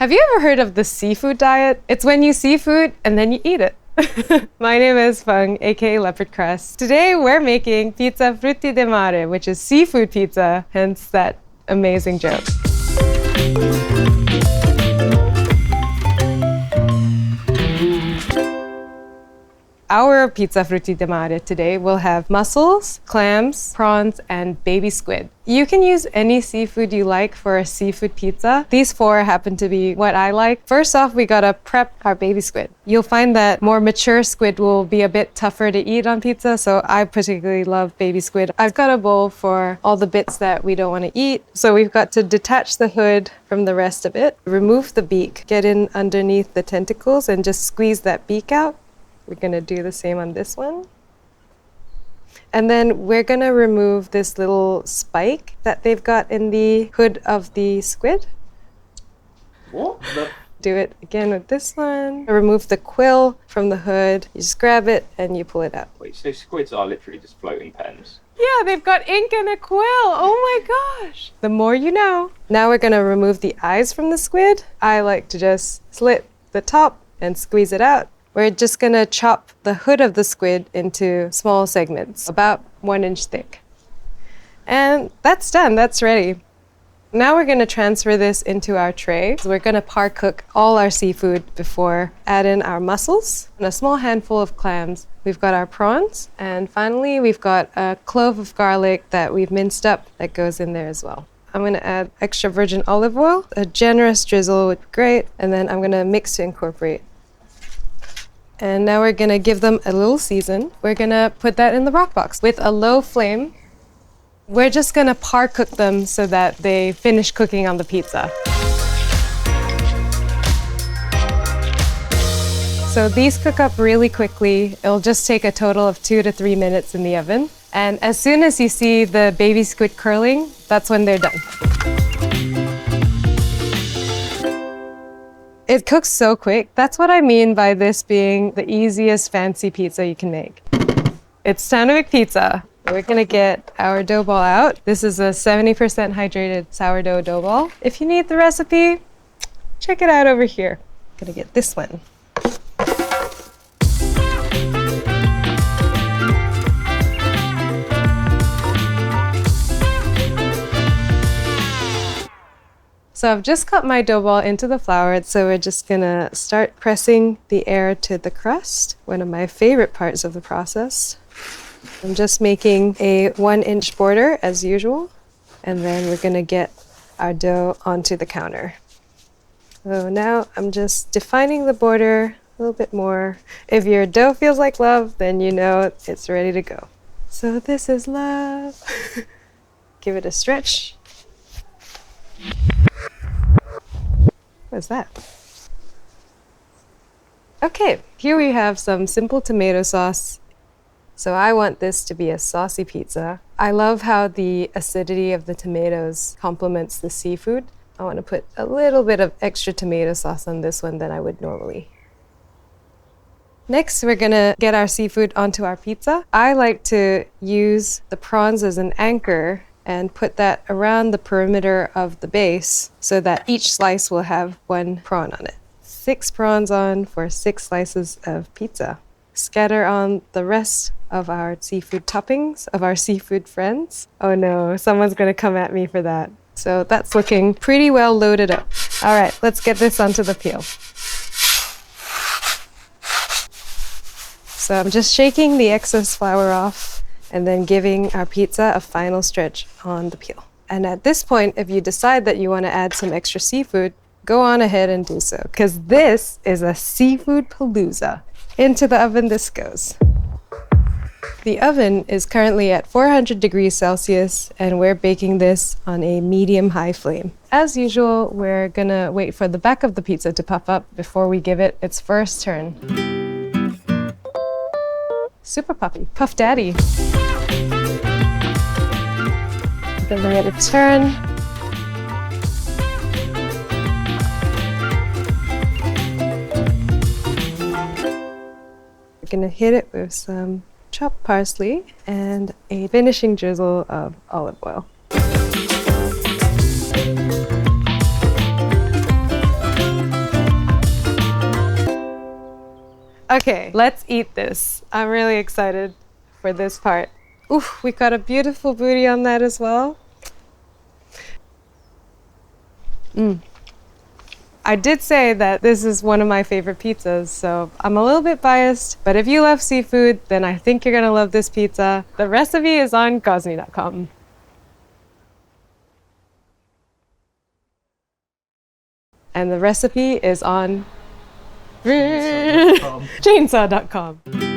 Have you ever heard of the seafood diet? It's when you see food and then you eat it. My name is Feng, aka Leopard Crust. Today we're making pizza Frutti De Mare, which is seafood pizza, hence that amazing joke. Our pizza Frutti De Mare today will have mussels, clams, prawns, and baby squid. You can use any seafood you like for a seafood pizza. These four happen to be what I like. First off, we gotta prep our baby squid. You'll find that more mature squid will be a bit tougher to eat on pizza, so I particularly love baby squid. I've got a bowl for all the bits that we don't want to eat. So we've got to detach the hood from the rest of it, remove the beak, get in underneath the tentacles, and just squeeze that beak out. We're gonna do the same on this one. And then we're gonna remove this little spike that they've got in the hood of the squid. What? Do it again with this one. Remove the quill from the hood. You just grab it and you pull it out. Wait, so squids are literally just floating pens? Yeah, they've got ink and a quill. Oh my gosh. The more you know. Now we're gonna remove the eyes from the squid. I like to just slit the top and squeeze it out. We're just gonna chop the hood of the squid into small segments, about 1 inch thick. And that's done, that's ready. Now we're gonna transfer this into our tray. So we're gonna par cook all our seafood before add in our mussels and a small handful of clams. We've got our prawns, and finally we've got a clove of garlic that we've minced up that goes in there as well. I'm gonna add extra virgin olive oil. A generous drizzle would be great, and then I'm gonna mix to incorporate. And now we're gonna give them a little season. We're gonna put that in the Roccbox with a low flame. We're just gonna par cook them so that they finish cooking on the pizza. So these cook up really quickly. It'll just take a total of 2 to 3 minutes in the oven. And as soon as you see the baby squid curling, that's when they're done. It cooks so quick. That's what I mean by this being the easiest fancy pizza you can make. It's time to make pizza. We're gonna get our dough ball out. This is a 70% hydrated sourdough dough ball. If you need the recipe, check it out over here. I'm gonna get this one. So I've just got my dough ball into the flour, so we're just gonna start pressing the air to the crust, one of my favorite parts of the process. I'm just making a 1 inch border as usual, and then we're gonna get our dough onto the counter. So now I'm just defining the border a little bit more. If your dough feels like love, then you know it's ready to go. So this is love. Give it a stretch. What's that? Okay, here we have some simple tomato sauce. So I want this to be a saucy pizza. I love how the acidity of the tomatoes complements the seafood. I want to put a little bit of extra tomato sauce on this one than I would normally. Next, we're gonna get our seafood onto our pizza. I like to use the prawns as an anchor and put that around the perimeter of the base so that each slice will have 1 prawn on it. 6 prawns on for 6 slices of pizza. Scatter on the rest of our seafood toppings, of our seafood friends. Oh no, someone's gonna come at me for that. So that's looking pretty well loaded up. All right, let's get this onto the peel. So I'm just shaking the excess flour off and then giving our pizza a final stretch on the peel. And at this point, if you decide that you want to add some extra seafood, go on ahead and do so, because this is a seafood palooza. Into the oven this goes. The oven is currently at 400 degrees Celsius, and we're baking this on a medium-high flame. As usual, we're gonna wait for the back of the pizza to puff up before we give it its first turn. Super puffy, Puff Daddy. Then let it turn. We're gonna hit it with some chopped parsley and a finishing drizzle of olive oil. Okay, let's eat this. I'm really excited for this part. Ooh, we got a beautiful booty on that as well. I did say that this is one of my favorite pizzas, so I'm a little bit biased, but if you love seafood, then I think you're gonna love this pizza. The recipe is on Gozney.com. And the recipe is on Chainsaw.com. chainsaw.com.